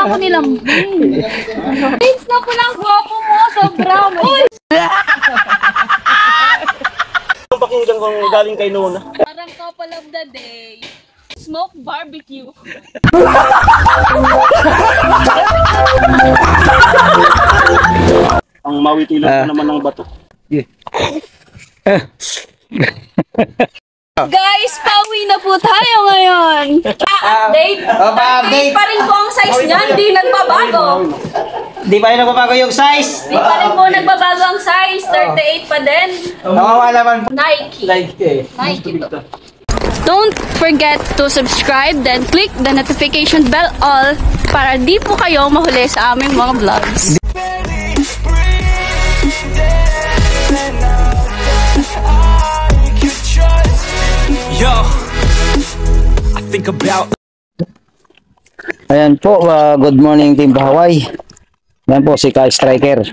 ako nilambing. Thanks na pala ang gwapo mo. Sobra. Uy! Ang pakinggan kong galing kay Nona. Parang couple of the day. Smoke barbecue. Ang mawitilan ko naman ng bato. Guys, pauwi na po tayo ngayon. Update. Pa-update. Pa rin po ang size niyan. Di nagbabago. Di pa rin nagbabago yung size. Di pa rin po nagbabago ang size. 38 pa din. Nawawa naman po. Nike. Like Nike to. Don't forget to subscribe, then click the notification bell all para di po kayo mahuli sa aming mga vlogs. Yo, I think about. Ayan po, good morning Team Bahaway. Ayan po si Kai Striker.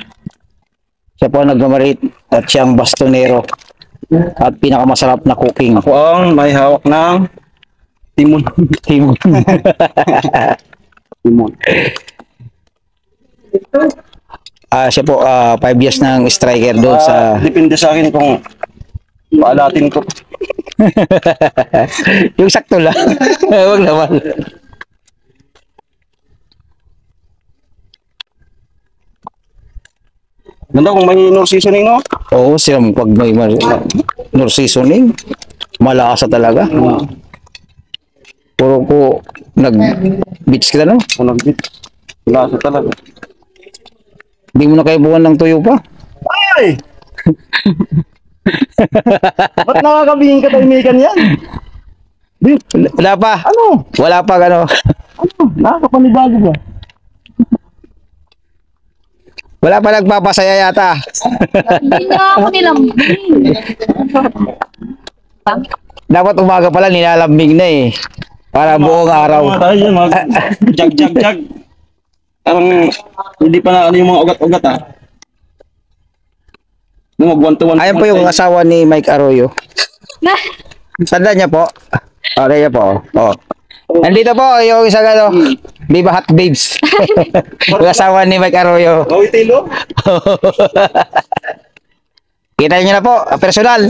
Siya po nagmamarit at siyang bastonero at pinakamasarap na cooking. Ako ang may hawak ng timon. Timon. Timon. Siya po 5 years ng striker doon sa Depende sa akin kung paalatin ko. yung sakto lang. Wag naman. Ganda kung may nor seasoning, no? Oo, siya pag may nor seasoning, malasa talaga. Puro ko nag-beach kita, no? Kung nagbit. Lasa talaga. Hindi mo na kayo buwan ng tuyo pa. Ay! Ba't nakakabingin ka tahimikan yan? Wala pa. Ano? Wala pa ano. Ano? Nakakapanibago ba? Wala pa nagpapasaya yata. Hindi na ako nilambing. Dapat umaga pala nilalambing na eh. Para buong araw. Mga tayo dyan, jag. Parang hindi pa na ano yung mga ugat-ugat, ha? Mag one to one. Ayan po yung asawa ni Mike Arroyo. Tanda niya po. Okay niya po. Oh. Nandito po yung isang ano, Viva Hot Babes. Yung asawa ni Mike Arroyo. Oh, itilo? Kita niyo na po, personal.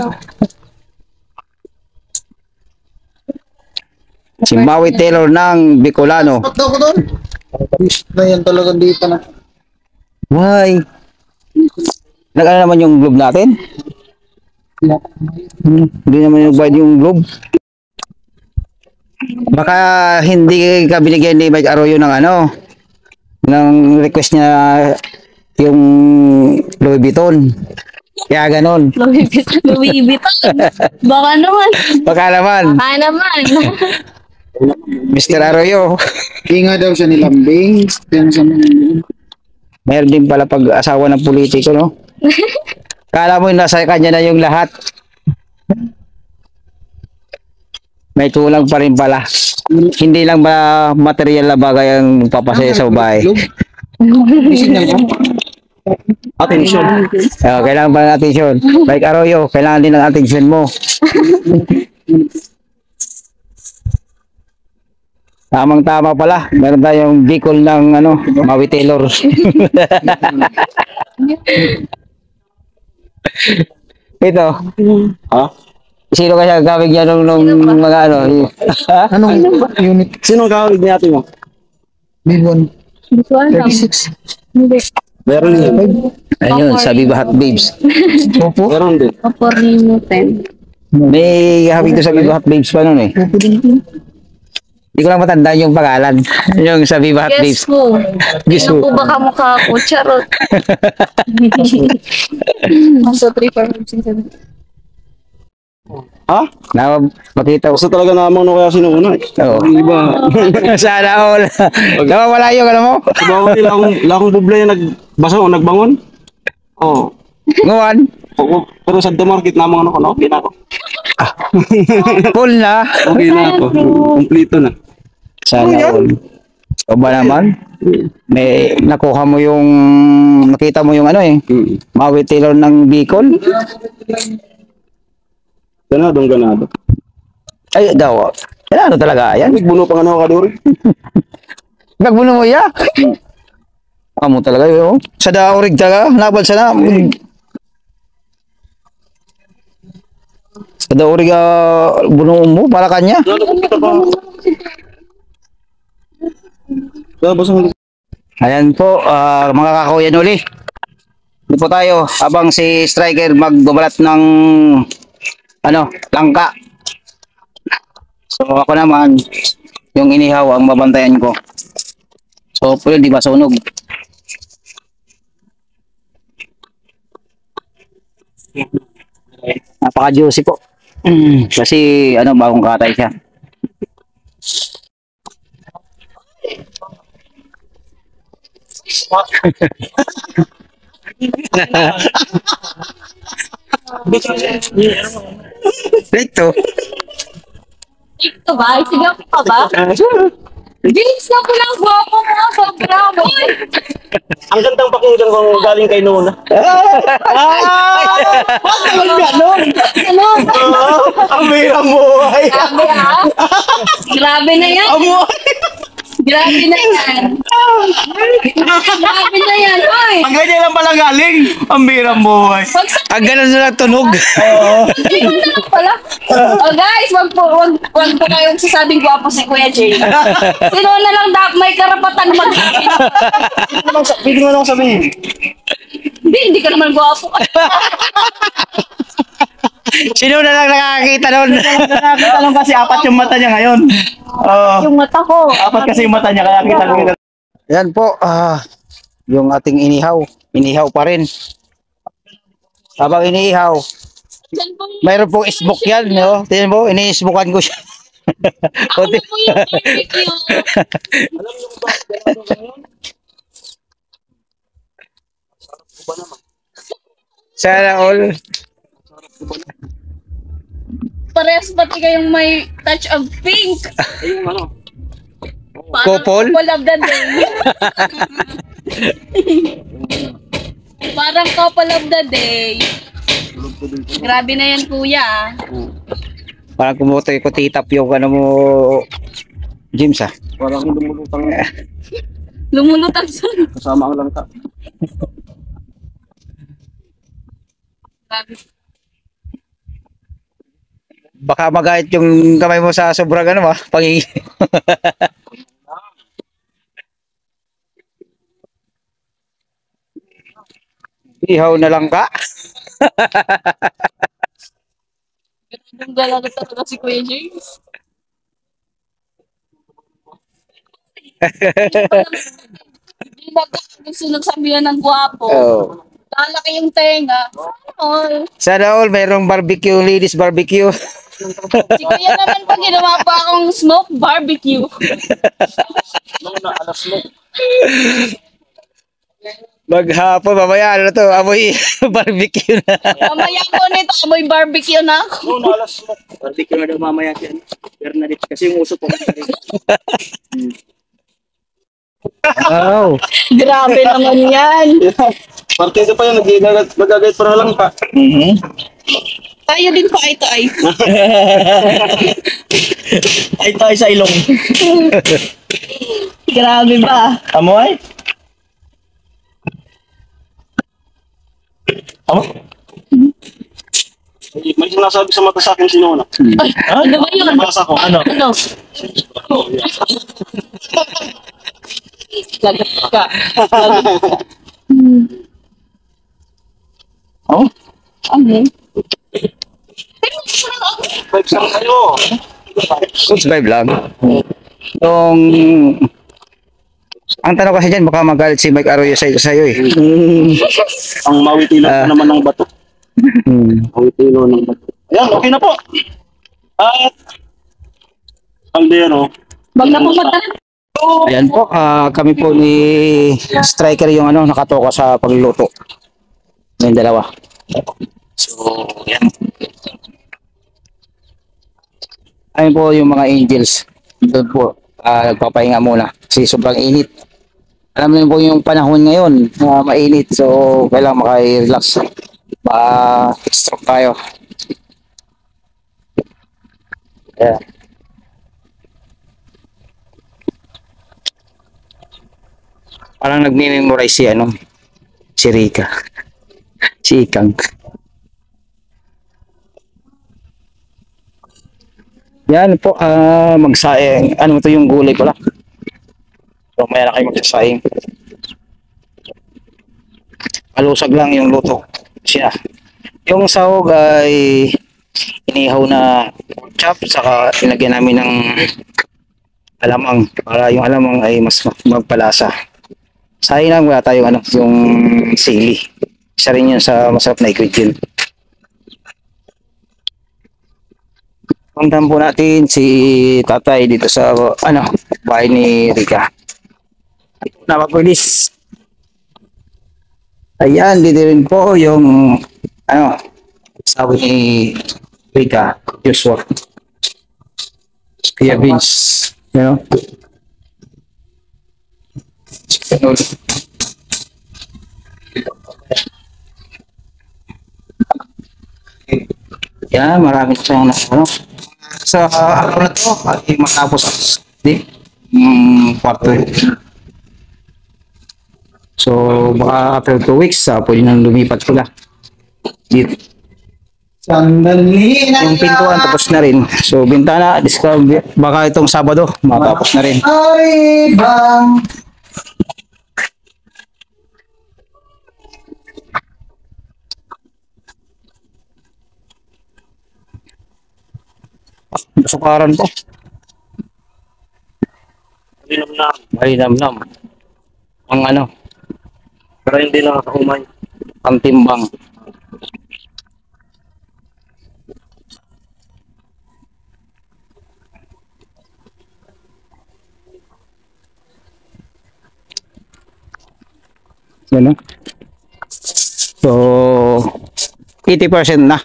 Si Maui Taylor ng Bicolano. Bakit ako doon? Na yan talagang di pa na. Why? Nag-ano naman yung globe natin? Hindi naman yung bayad yung globe. Baka hindi ka binigyan ni Mike Arroyo ng ano, ng request niya yung Louis Vuitton. Kaya ganon. Louis Vuitton. Baka naman. Baka naman, Baka naman. Mr. Arroyo. Di nga daw siya nilambing. Yan sa mga... Meron din pala pag-asawa ng politiko, no? Kala mo nasa kanya na yung lahat. May kulang pa rin pala. Hindi lang ba material na bagay ang papasaya sa babae? Isignal ko. Attention. Kailangan pa ng atensyon. Like Arroyo, kailangan din ng atensyon mo. Tamang-tama pala. Meron tayong Bicol ng ano, Maui Taylor. Ito. Ha? Sino kaya gawin niya nung mga ano? Ha? Anong unit? Sino ang kawig ni ate mo? B1. Hindi ko alam. 36. Hindi. Meron din. Ayun, sa Viva Hot Babes. Opo. Meron din. Paporino 10. May hawig to sa Viva Hot Babes pa nun eh. Opo din. Mm-hmm. Hindi ko lang matandaan yung pangalan. Yung sa Viva Hot Babes. Guess who? Guess Sino who? po baka mukha ko? Charot. 1, 2, 3, 4, 5, 6, 7. Ha? Na makita ko. Gusto talaga namang no kaya sinuuna eh. Oo. Iba. Sana all. Nawawala yung ano mo? Sabaw nila akong bublay nagbasa o nagbangon. Oo. Ngawan. Oo. Pero sa the market namang ano ko, okay na ako. Full na. Okay na ako. Kompleto na. Sana all. O ba naman? May nakuha mo yung nakita mo yung ano eh. Maui Taylor ng Bicol. Ganado. Ay daw. Ano talaga yan? Nagbuno pa nga ako kaduri. Gagbuno mo ya? Amo talaga yun. Sa daorig talaga. Labal sa na. Sa daorig buno mo para kanya. Ayan po, mga kakawayan uli. Dito po tayo habang si Striker magbabalat ng langka. So ako naman, yung inihaw ang babantayan ko. So pwede di ba sunog? Napaka-juicy po. Kasi bagong katay siya. Dito. Ito ba? Sigaw ka ba? James, na pala ang gwapo mo. Sobra. Uy! Ang gandang pakinggan kung galing kay Nona. Ano? Ang mira mo ay. Grabe ha? Grabe na yan. Grabe na yan. Grabe na yan. Uy! Ang ganyan lang pala galing. Ang mira mo ay. Ang ganun na tunog. Sino na lang pala? Oh guys, wag po kayong sasabing gwapo si Kuya Jay. Sino na lang may karapatan mag-ibig. Pwede mo lang sabihin. Hindi ka naman gwapo. Sino na lang nakakita nun? Nakakita lang kasi apat yung mata niya ngayon. Yung mata ko. Apat kasi yung mata niya kaya kita. Yan po, yung ating inihaw. Inihaw pa rin. Habang inihaw, mayroon pong smoke yan. No? Tingnan mo, ini-smokean ko siya. Ako na po yung barbecue. Sana all. Parehas pati kayong may touch of pink. Ayun Parang Couple? couple of the day. Parang couple of the day. Grabe na yan, kuya. Parang kumutoy ko titap yung mo, James Parang lumulutang Lumulutang sa... kasama ang langka. Grabe. Baka magahit yung kamay mo sa sobrang pangingin. Ihaw na lang ka? Yung galaga talaga si Kuya James. Hindi na gusto nagsabihan ng gwapo. Oh. Lalaki yung tenga. All. Sana all, mayroong barbecue, ladies barbecue. Si Kuya naman pag ginawa pa akong smoke barbecue. Maghapon, mamaya na to, amoy barbecue na. Mamaya po nito, amoy barbecue na ako. Noon alas mo. Barbecue na daw mamaya yan. Bernadette kasi yung uso po. Wow. Grabe naman yan. Partido pa yan, magagayat para lang pa. Tayo din pa ito ay. Ay tayo sa ilong. Grabe ba? Amoy? Amo? May sinasabi sa mata sa akin si Nona. Ay, ano ba yun? Nabasa ko. Ano? Ano? Lagat ka. Oh, Ano? Vibes lang kayo. subscribe lang. Yung ang tanong kasi dyan, baka magalit si Mike Arroyo sa'yo eh. Ang mawitilo Ah. naman ng bato. Mawitilo ng bato. Ayan, okay na po. At Aldero. Wag na pumunta. Ayan po, kami po ni Striker yung nakatoka sa pagluluto. Yung dalawa. So, yan. Ayun po yung mga angels. Doon po, nagpapahinga muna. Kasi sobrang init. Alam niyo po yung panahon ngayon, mainit. So, kailangan maka-relax. Stroke tayo. Yeah. Parang nagme-memorize si ano, si Rika. Si Ikang. Yan po, magsaing. Ano to yung gulay pala? So, maya na kayo magsasaing. Malusag lang yung luto. Siya. Yung sahog ay inihaw na pork chop, saka nilagyan namin ng alamang para yung alamang ay mas magpalasa. Sayang lang wala tayong ano, yung sili. Isa rin yun sa masarap na ingredient. Puntahan po natin si tatay dito sa ano, bahay ni Rika. Napag-release. Ayan, dito rin po yung ano, sabi ni Rika, Joshua. Kaya Vince, you know? Yan, marami siyang ano. Sa araw na to, ay matapos di kwarto. So, baka after 2 weeks, pwede nang lumipat sila. Dito. Sandali na Yung pintuan tapos na rin. So, bintana, baka itong Sabado, matapos na rin. Ay, bang. Sukaran po. Malinamnam. Ang ano, Pero hindi nakakaumay. ang timbang. Yan, no? So, 80% na.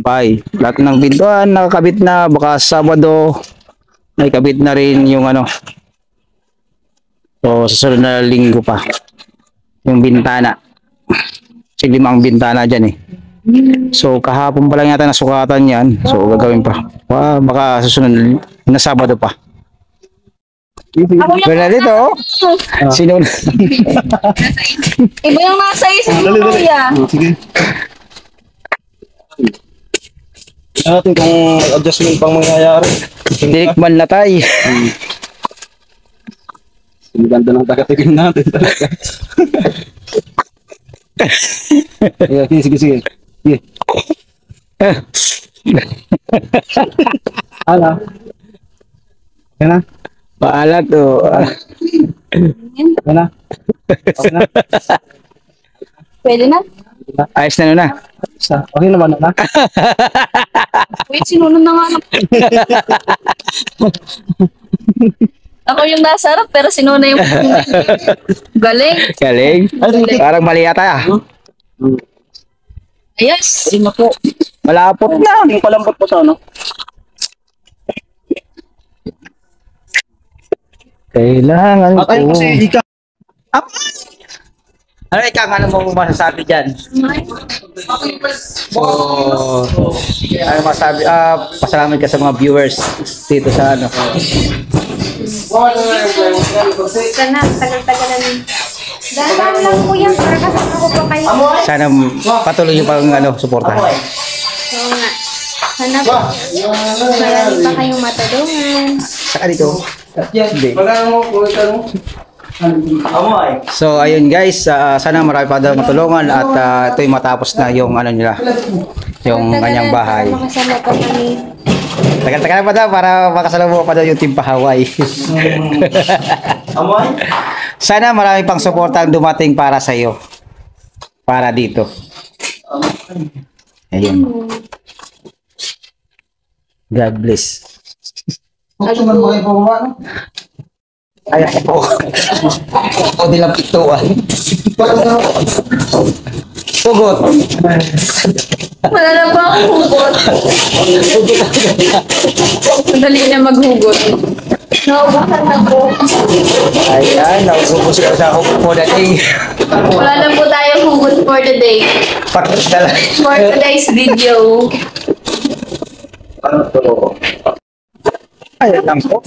Bye. Lahat ng pintuan nakakabit na, baka Sabado may kabit na rin yung ano. So, sa sunod na linggo pa. Yung bintana. Kasi 5 bintana dyan eh. So, kahapon pa lang yata nasukatan yan. So, gagawin pa. Baka susunod na Sabado pa. Wala dito, oh. Sino? Iba yung nasa isip mo, kuya. Sige. Natin kung adjustment pang mangyayari. Tinikman na tayo. Ang ganda ng taga-tigil natin talaga. Sige, sige. Sige. Ala. Okay na? Paalat, oh. Okay na? Okay na? Pwede na? Ayos na nun na. Okay naman na? Wait, sinunod na nga. Ako yung nasa harap, pero sinuna yung galing. Galing. Parang mali yata, ah. Yes. Hindi na po. Malapot na. Yung palambot po sa ano? Kailangan At ayun kasi ika. Ano ano mo masasabi dyan? So, ano masasabi? Pasalamat ka sa mga viewers dito sa ano. Sana, tagal-tagalan. Dahan lang po yan para kasama ko pa kayo. Sana patuloy yung pang ano, suportahan. Oo nga. Sana po, marami pa kayong matulungan. Saka dito. Hindi. Amoy. So, ayun guys, sana marami pa daw matulungan at ito'y matapos na yung ano nila, yung kanyang bahay. Makasama pa kami. Tagal-tagal pa daw para makasalubong pa daw yung Team Pahaway. Amoy. Sana marami pang suporta ang dumating para sa iyo. Para dito. Ayun. God bless. Ay, po. Ako nilang pituan. Pugot. Wala na ba akong hugot? Madali na maghugot. Naubusan na po. Ayan, naubos ko sa ako po dating. Wala na po tayong hugot for today. Pakit na lang. For today's video. Ayan lang po.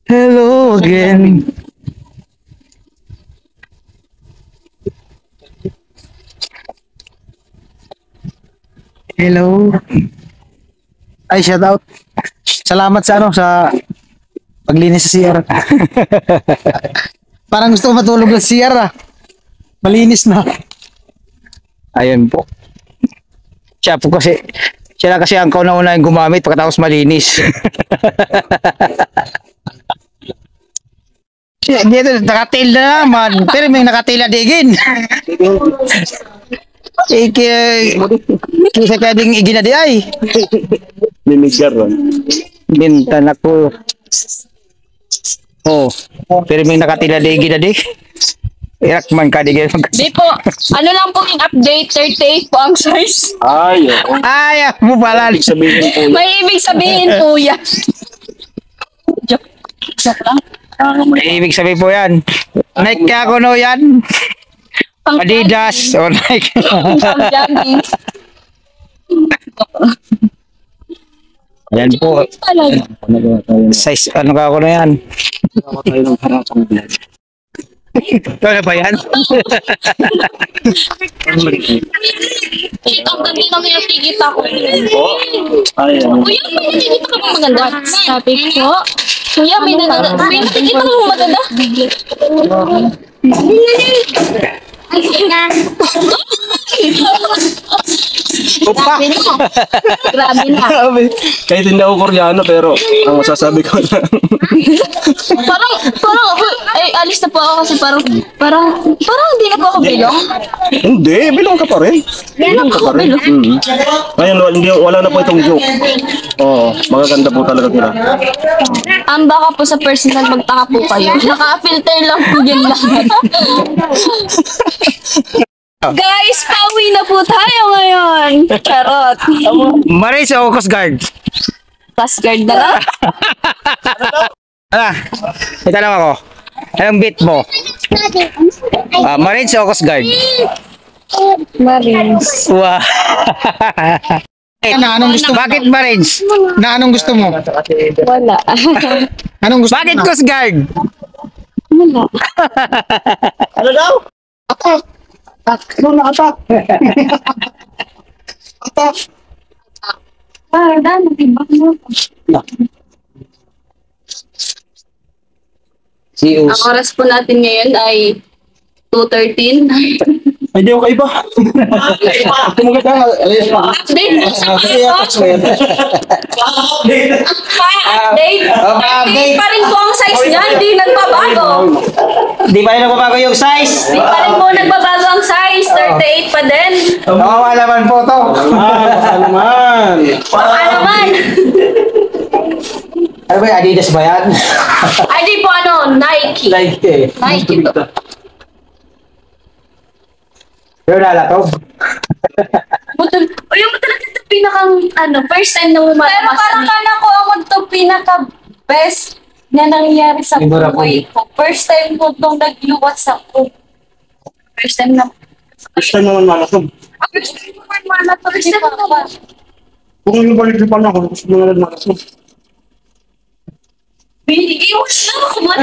Hello again. Hello. Ay, shout out. Salamat sa sa paglinis sa CR. Parang gusto ko matulog sa CR ah. Malinis na. Ayun po. Siya na kasi ang kauna-una yung gumamit pagkatapos malinis. Dito, nakatil na naman. Pero may nakatil na digin. Kisa pwedeng igina di ay. Mimigar ron. Binta na ko. Oh, pero may nakatil na digin na di. Irak man ka digin. Di po, ano lang po yung update, 38 po ang size. Ay, oo. Ay, mo pala. Sabihin po yun. May ibig sabihin po yan. Joke lang. Ibig sabihin po yan. Nike ka ko no yan. Adidas o Nike. Ang jogging. Ayan po. Talaga. Size, ano ka ko na yan? Ako tayo ng harapang vlog. Ito na ba yan? Ang ganda ng yung tikita ko. Ay, ano. Kuya, may nakikita ka bang maganda? Sabi ko. Kuya, may nakikita ka bang maganda? Upa! Grabe na. Kahit hindi ako Koreano, pero ang masasabi ko lang. Parang ako, ay, alis na po ako kasi parang hindi na po ako bilong. Hindi, bilong ka pa rin. Bilong ka pa rin. Ngayon, wala na po itong joke. Oo, magaganda po talaga sila. Baka po sa personal magtaka po kayo. Naka-filter lang po yun lang. Guys, pauwi na po tayo ngayon. Charot. Maris o Coast Guard? Coast Guard na lang. May tanong ako. Anong beat mo? Marines o Coast Guard? Marines. Wow. Na anong gusto mo? Bakit Marines? Na anong gusto mo? Wala. Anong gusto Bakit mo? Coast Guard? Wala. Ano daw? Ano na atak? Atak. Para, natibak mo. Ang oras po natin ngayon ay 2:13. Ay, di ako kaiba. Kumaganda. Update po sa mga Update. update. Pa rin po ang size niya, hindi nagbabago. Di ba yung nagbabago yung size? Hindi pa rin po nagbabago ang size, 38 pa din. Oo, naman po to. Baka naman. Baka naman. Ano ba yung Adidas ba yan? Ay, di po Nike. Nike to. Pero nalatob. Yung talaga ito pinakang, first time na umatamas. Pero parang kana ko ako ito pinaka-best na nangyayari sa Ibura po. buhay ko. First time ko itong nagluwat sa ko. First time na. Gusto naman malasog. First time ko man to. First time ko ba? Kung yung balik pa na ako, gusto naman malasog. Iwas na ako man.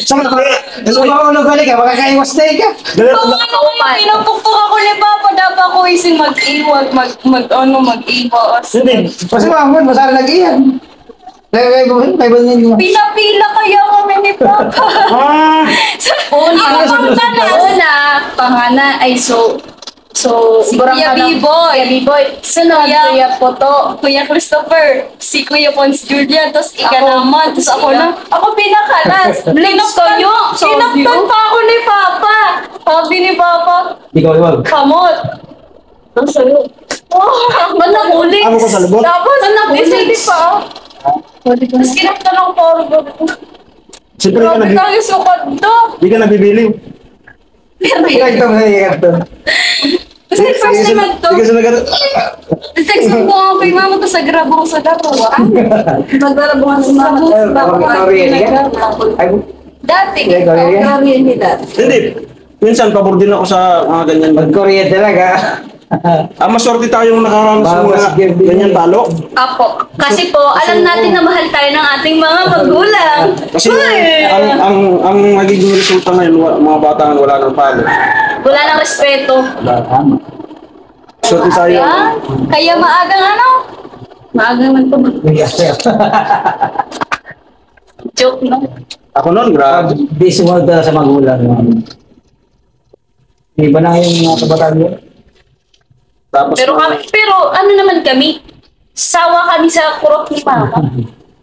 Saan ka? Gusto mo ako nagalik ka? Makakaiwas na ka. Kung pinapukpuk ako ni Papa, dapat ako ising mag-iwag, mag-iwas. Hindi. Kasi mamon, masara nag-iyan. May banyan mo. Pinapila kaya kami ni Papa. Una, pangana, ay si Kuya B-Boy. Sunod, Kuya Poto. Kuya Christopher. Si Kuya Pons Julia. Tapos ika naman. Tapos ako na. Ako pinakalas. Sinaktan pa ako ni Papa. Sabi ni Papa, Ikaw, iwag. kamot. Tapos sa'yo. Ba't nakulit? Ako ka sa lubot? Tapos nakulit pa. Tapos kinaktan ako pa. Siyempre ka Grabe nag- kang isukad do. Di ka nabibiliw. Kasi first time ito. Di ka sa nag- Sex ko ako kay mama to sa grabo ko sa garawa. Nagrabo sa mama. Dati, Korean ni dati. Hindi. Minsan, pabor din ako sa mga ganyan. Mag-Korea talaga. Maswerte tayong nakaranas ng mga ganyan talo. Apo. Kasi po, alam natin na mahal tayo ng ating mga magulang. Kasi Uy! ang magiging resulta ngayon, mga bata nga wala nang palo. Wala nang respeto. Swerte tayo. Kaya maagang ano? Maagang man po. Joke no? Ako noon, grabe. Di sumunod ka sa magulang. Iba na yung mga kabataan mo. Tapos, Pero ano naman kami? Sawa kami sa kurot ni mama.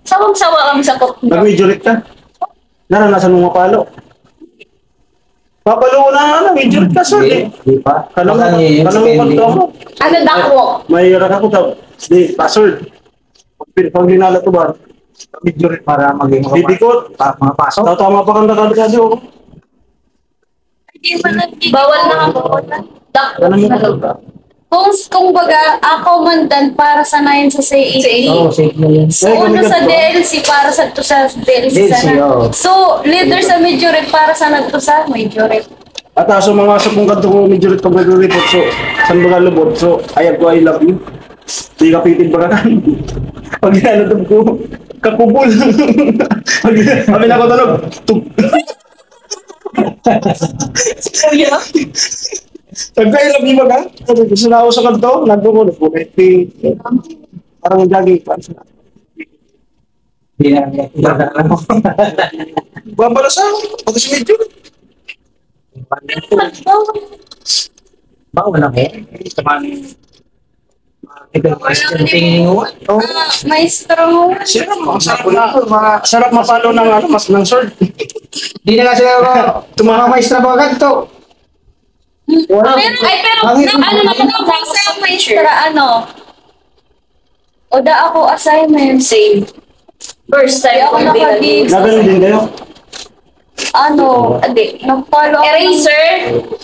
Sawang-sawa kami sa kurot ni mama. nag-majorate ka? Naranasan mo mapalo? Papalo na, nag-majorate ka, sir. Di pa. Kanang Baka pagto mo. Ano dako? May rakat ko daw. Di, password. Pag linala to ba? Majority para maging Bibikot. mga pasok. Tama pa kang nakadikado. Bawal na ako. Dako. Ano mo ka? Kung baga, ako man dan para sanayin sa CAA. Oo, safe na yan. So, uno sa DLC para sa to sa DLC DLC, sana. oo. So, leader sa majority para sa nagto sa majority. At aso mga sa kung kanto ko majority pag nag-report. So, saan ba lubot? So, I love you. Di ka pitid ba ka? Pag ginanatog ko, kakubol. Kami na ko tanong. Kuya? Pag-I love you ba ka? Gusto na ako sa kanto, nagdo ko, nagpumeting. Parang jogging pa. Hindi na ano. Babala sa ako. Pag si medyo. Baka wala kayo. Tingin mo. Maestro. Sarap mapalo ng ano, mas ng sword. Hindi na nga sila mga maestra ba ganito. Wala. Pero ano naman ako sa maestra, ano? O da ako assignment, same. First time ako nakagig. Gagano'n din kayo. Ano, nag-follow ako. Eraser?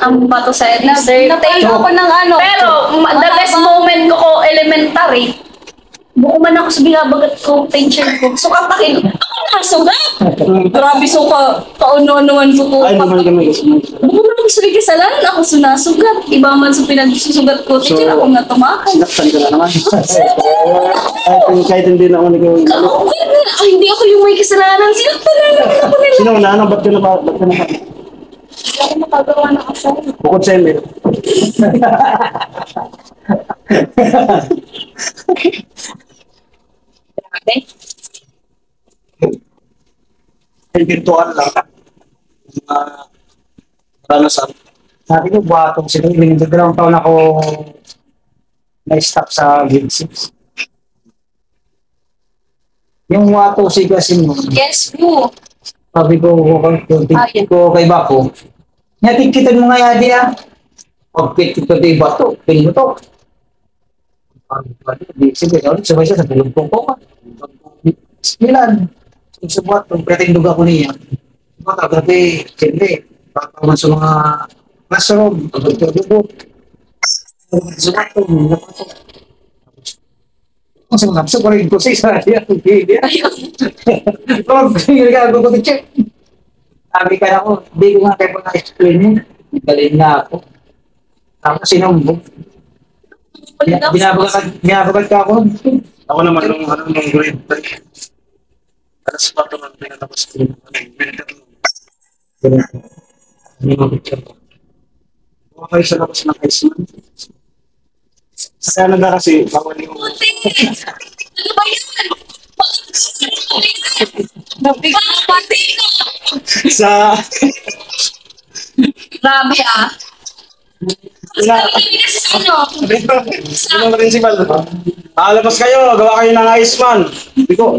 Ang bato sa eraser. Nag-follow ako ng ano. Pero, the best moment ko elementary. Buko man ako sa binabagat ko, tension ko. Suka pa kin. Ako nasugat! Grabe, suka. Kauno-unuan ko ko. Ay, naman kami. Buko man ako sa kasalanan, ako sunasugat. Iba man sa pinagsusugat ko. Tension ako natumakan. Sinaktan ka na naman. Kahit hindi na ako nag- Ay, hindi ako yung may kasalanan. Sinaktan na naman ako nila. Sino na? Ano? Ba't ka na ba? Hindi ako makagawa ng kasalanan. Bukod sa email. Okay? Ay, virtual lang. Karanasan. Sabi ko, buhatong sila. Dalawang taon ako na-stop sa grade 6. Yung wato si kasi mo, Yes, bro. sabi ko, Yan. ko kay Bako, natikitan mo nga yadi ah. Pagpitit ko ito yung bato, piling mo to. Sige, sabay siya sa tulong ko ka. Milan, sa buhat, kung pretendog ako niya, baka grabe, siyempre, pagkaman sa mga classroom, pagkakalubot, sa bato, napato. Ang sa mga sa parin ko sa isa, Ayun. pag ginagawa ko check. Sabi ka na ko, hindi ko nga kayo na-explain yun. Galing na ako. Tapos sinumbong. Binabagat ka ako. Ako naman nung grade 3. Alas 4 nang pinatapos ko. Hindi mo picture ko. Okay sa labas ng high school. Sa Canada kasi, bawal yung... Ano ba yan? Pati ko! Sa... Grabe ah. Sa... Kami kasi sa ano? Sa principal. Labas kayo, gawa kayo ng Iceman. Hindi ko.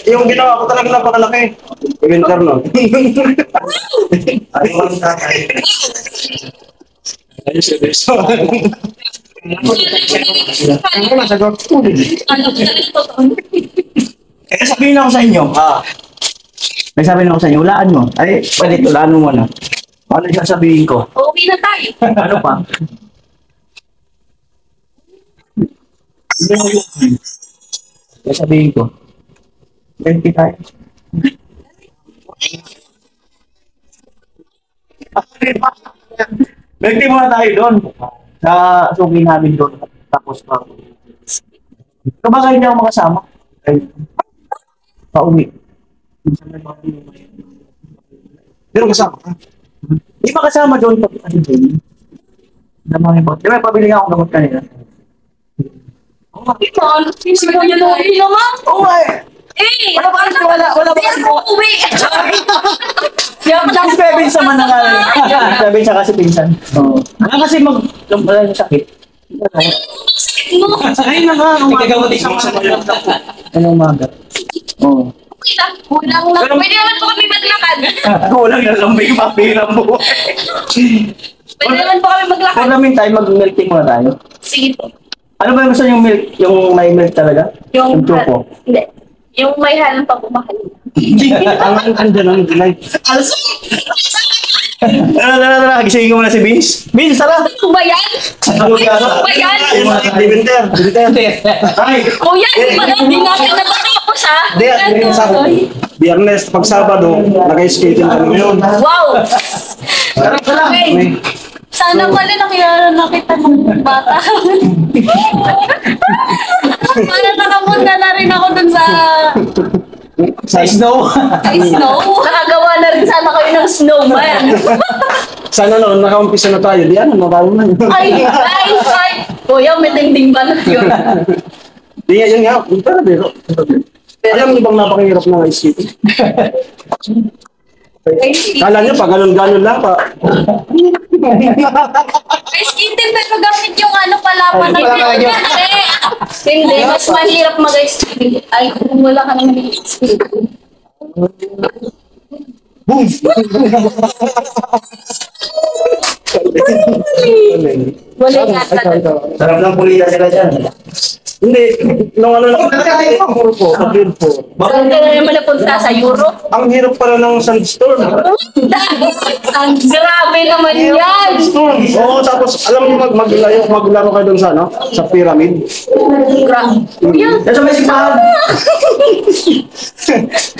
Yung ginawa ko talaga napakalaki. Winter no. Ayos yun. Ano masagot? Ano ko talaga totoo? Eh, sabihin ako sa inyo. May sabihin ako sa inyo, hulaan mo. Ay, pwede, hulaan mo muna. Ano yung sasabihin ko? Okay na tayo. Ano pa? Yung sabihin ko. 20 tayo. Bigti muna tayo doon. Sa suki namin doon. Tapos kumakain niya ako makasama. Ay, pauwi. Pero kasama ka. Hindi ba kasama doon pag ano doon? Naman ba? Di ba pabili nga akong gamot kanina? Si Kuya Louie naman. Oo nga eh. Wala ba Uwi. Kaya pa lang Bebin sa manangal. Bebin siya kasi pinsan. Oo. Kasi wala yung sakit. Ay na nga. Ikagawa din sa mga anong umaga? Oo. Kulang lang. Pwede naman po kami maglakad. Kulang na lang may mapira mo. Pwede naman po kami maglakad. For the meantime, mag-milk tea muna tayo. Sige po. Ano ba yung gusto yung milk? Yung may milk talaga? Yung choco? Hindi. Yung may halang pa kumahal. Andyan ang gulay. Tara. Gisingin ko muna si Vince. Vince, tara! Ano ba yan? Ano ba yan? Winter. Ay! Kuya, hindi natin natatapos ha? Biyernes, pag Sabado, nag-skating kami ngayon. Wow! Okay. Sana pala nakilala na kita ng bata. Para nakapunta na rin ako dun sa Snow. snow. Nakagawa na rin sana kayo ng snowman. Sana noon, nakaumpisa na tayo. Di ano, marami na. Ay! Kuya, may dingding ba na yun? Di nga, yun nga. Pero. Alam niyo bang napakahirap ng ice skating? Kala niyo pa, ganun-ganun lang pa. Ice skating pero gamit yung palapan na yun. Hindi, mas mahirap mag-ice skating. Ay, kung wala ka nang ice skating. Boom! Wala nga talaga. Sarap ng puliya sila dyan. Hindi, nung puro po. Saan ka na naman napunta? Sa Europe? Ang hirap pala ng sandstorm. Ang grabe naman yan! Oo, tapos alam mo maglaro kayo doon sa sa pyramid. Yan. Sa may simbahan.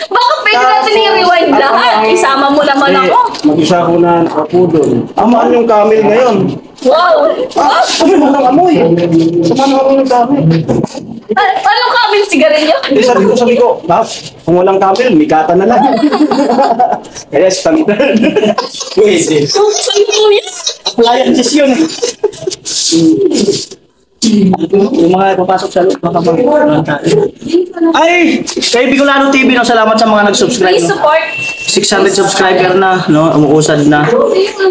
Baka pwede natin i-rewind lahat. Isama mo naman ako. Mag-isa ko na nakapo doon. Amaan yung camel ngayon. Wow! Sumama ng amoy. Sumama ako ng camel. Anong kaming sigarilyo? Hindi, sabi ko, kung walang camel, mikata na lang. Yes, pamitan. Pwede. Saan po yan? Appliances yun. Yung mga papasok sa loob, baka ay! Kay Bicolano TV, salamat sa mga nag-subscribe. Please support. 600 subscriber na, umuusad na.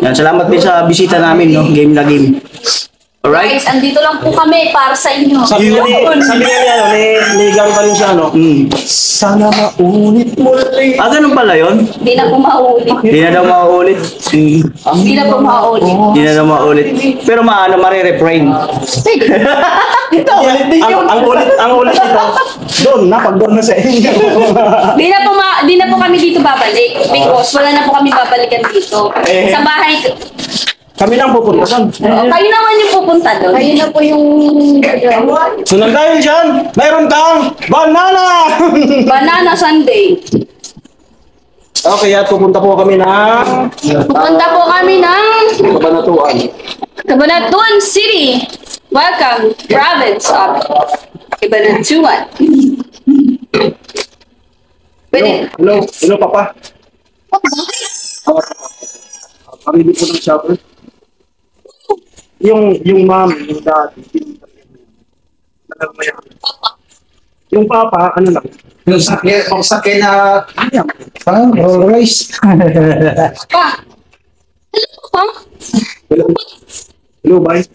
Yan, salamat din sa bisita namin, game na game. Alright? Guys, andito lang po kami para sa inyo. Sabi niya ni Gang pa rin siya, sana maulit muli. Ganun pala yun? Hindi na po maulit. Hindi na daw maulit. Hindi na po maulit. Hindi na daw maulit. Pero mare-refrain. Ito, ulit din yun. Ang ulit ito. Doon na, pag doon na sa inyo. Di na po kami dito babalik because wala na po kami babalikan dito. Sa bahay. Kami lang pupunta doon. Kayo naman yung pupunta doon. Kayo na po yung... So dahil dyan, mayroon kang banana! Banana Sunday. Okay, at pupunta po kami ng... Pupunta po kami ng... Kabanatuan. Cabanatuan City. Welcome, province of Cabanatuan. Pwede. Hello, Papa. Pabili po ng shopper. Yung mom, yung dad, yung papa, ano lang? Yung sakay na, parang Rolls Royce. Pa. Hello, bye.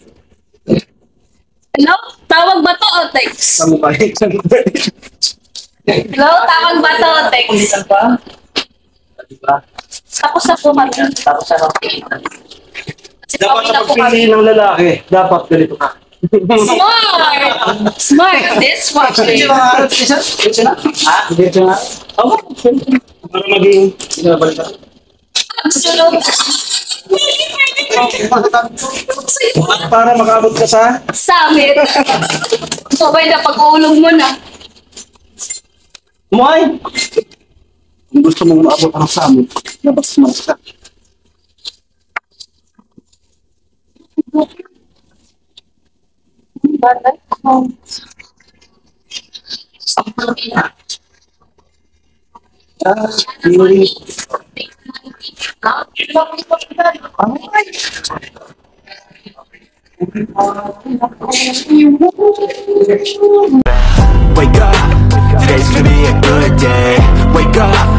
Hello? Tawag ba to o text? Saan mo ba? Hello? Tawag ba to o text? Tapos na po kami. Dapat sa pagpili ng lalaki, dapat ganito ka. Smart! Smart! Dishwasher. Para maging Absolute. para makabot ka sa Summit. Sabay na pag-uulong mo na. Moy! Kung gusto mong maabot ang summit, labas mo ka. Wake up, today's gonna be a good day. Wake up,